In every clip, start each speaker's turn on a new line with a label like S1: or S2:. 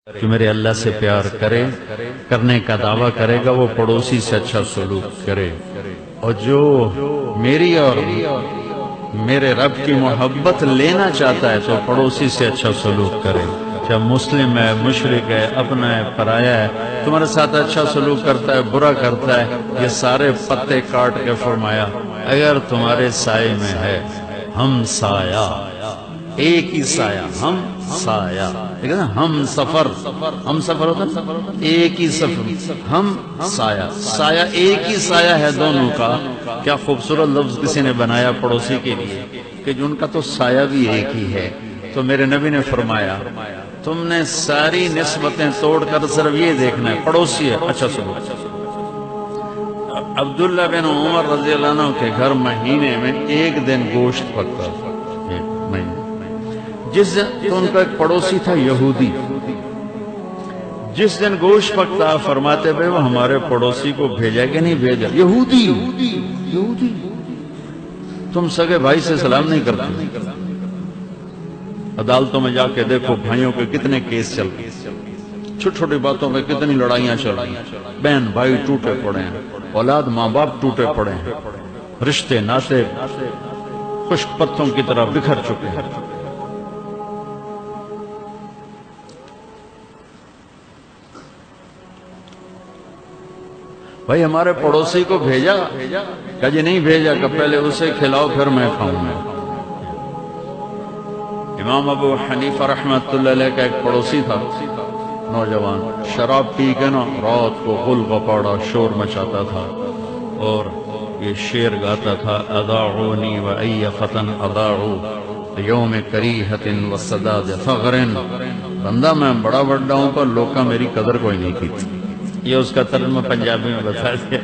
S1: جو میرے اللہ سے پیار کرے کرنے کا دعویٰ کرے گا وہ پڑوسی سے اچھا سلوک کرے، اور جو میری اور میرے رب کی محبت لینا چاہتا ہے تو پڑوسی سے اچھا سلوک کرے، چاہے مسلم ہے، مشرک ہے، اپنا ہے، پرایا ہے، تمہارے ساتھ اچھا سلوک کرتا ہے، برا کرتا ہے، یہ سارے پتے کاٹ کے فرمایا اگر تمہارے سائے میں ہے ہم سایہ، ایک ہی سایہ، ہم سایہ، ٹھیک ہے نا، ہم سفر ہوتا ہے ایک ہی سفر، ہم سایہ، سایہ ایک ہی سایہ ہے دونوں کا۔ کیا خوبصورت لفظ کسی نے بنایا پڑوسی کے لیے کہ جن کا تو سایہ بھی ایک ہی ہے۔ تو میرے نبی نے فرمایا تم نے ساری نسبتیں توڑ کر صرف یہ دیکھنا ہے پڑوسی ہے اچھا سلوک۔ عبداللہ بن عمر رضی اللہ عنہ کے گھر مہینے میں ایک دن گوشت پکتا تھا، جس دن تو ان کا ایک پڑوسی تھا یہودی، جس دن گوشت پکتا فرماتے بھائی وہ ہمارے پڑوسی کو بھیجا کہ نہیں بھیجا، یہودی تم سگے بھائی سے سلام نہیں کرتے۔ عدالتوں میں جا کے دیکھو بھائیوں کے کتنے کیس چل رہے، چھوٹی چھوٹی باتوں پہ کتنی لڑائیاں چل رہی ہیں، بہن بھائی ٹوٹے پڑے ہیں، اولاد ماں باپ ٹوٹے پڑے ہیں، رشتے ناطے خشک پتوں کی طرح بکھر چکے ہیں۔ بھائی ہمارے پڑوسی کو بھیجا، کہ جی نہیں بھیجا، کہ پہلے اسے کھلاؤ پھر میں کھاؤں گا۔ امام ابو حنیفہ رحمۃ اللہ علیہ کا ایک پڑوسی تھا نوجوان، شراب پی کے نا رات کو غل غپاڑا شور مچاتا تھا اور یہ شعر گاتا تھا، اضاعونی و ای فتن اضاعو یوم کریہت و صداد فغر، بندہ میں بڑا بڑا ہوں پر لوگاں میری قدر کوئی نہیں کی تھی۔ یہ اس کا ترجمہ پنجابی میں بتا دیا،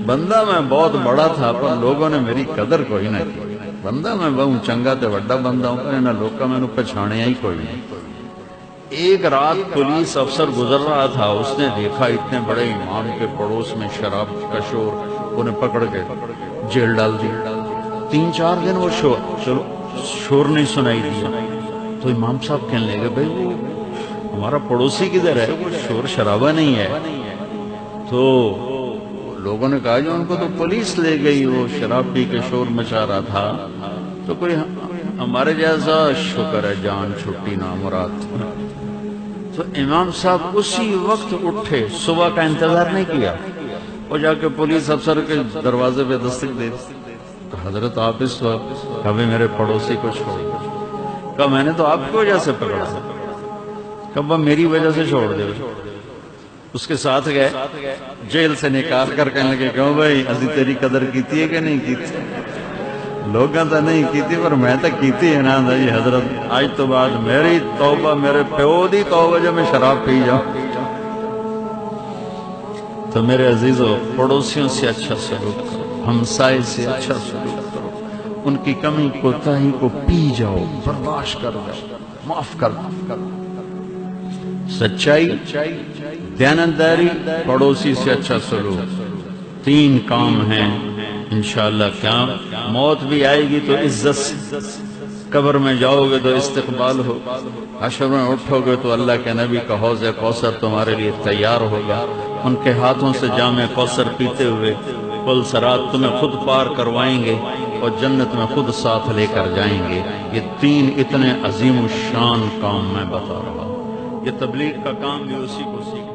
S1: بندہ میں بہت بڑا تھا پر لوگوں نے میری قدر کوئی نہ کی، بندہ میں بہت چنگا تے وڈا بندہ ہوں پر انہاں لوگاں میں پہچانے ہی کوئی نہیں۔ ایک رات پولیس افسر گزر رہا تھا، اس نے دیکھا اتنے بڑے امام کے پڑوس میں شراب کا شور، انہیں پکڑ کے جیل ڈال دی۔ 3-4 دن وہ شور نہیں سنائی دیا، تو امام صاحب کہنے لگے بھائی وہ ہمارا پڑوسی کدھر ہے، وہ شور شرابہ نہیں ہے۔ تو لوگوں نے کہا جو ان کو تو پولیس لے گئی، وہ شراب پی کے شور مچا رہا تھا، تو کوئی ہمارے جیسا شکر ہے جان چھٹی نامراد۔ تو امام صاحب اسی وقت اٹھے، صبح کا انتظار نہیں کیا، وہ جا کے پولیس افسر کے دروازے پہ دستک دے دی، حضرت آپ اس وقت کبھی میرے پڑوسی کو چھوڑ دو، کہا میں نے تو آپ کی وجہ سے پکڑا، کہا میری وجہ سے چھوڑ دے۔ اس کے ساتھ گئے، جیل سے نکال کر کہنے لگے کہوں بھائی ازی تیری قدر کیتی ہے کہ نہیں کیتی، لوگاں تو نہیں کیتی پر میں تو کیتی ہے نا جی حضرت، آج تو بعد میری توبہ، میرے پیو دی توبہ جو میں شراب پی جاؤں۔ تو میرے عزیزو پڑوسیوں سے اچھا سلوک کرو، ہمسائے سے اچھا سلوک کرو، ان کی کمی کوتاہی کو پی جاؤ، برداشت کر جاؤ، معاف کر دو۔ سچائی، دیانتداری، پڑوسی سے اچھا سلوک، 3 کام ہیں انشاءاللہ۔ کیا موت بھی آئے گی تو عزت سے، قبر میں جاؤ گے تو استقبال ہو، حشر میں اٹھو گے تو اللہ کے نبی کا حوض کوثر تمہارے لیے تیار ہوگا، ان کے ہاتھوں سے جام کوثر پیتے ہوئے پل صراط تمہیں خود پار کروائیں گے اور جنت میں خود ساتھ لے کر جائیں گے۔ یہ 3 اتنے عظیم الشان کام میں بتا رہا ہوں، یہ تبلیغ کا کام بھی اسی کو سیکھ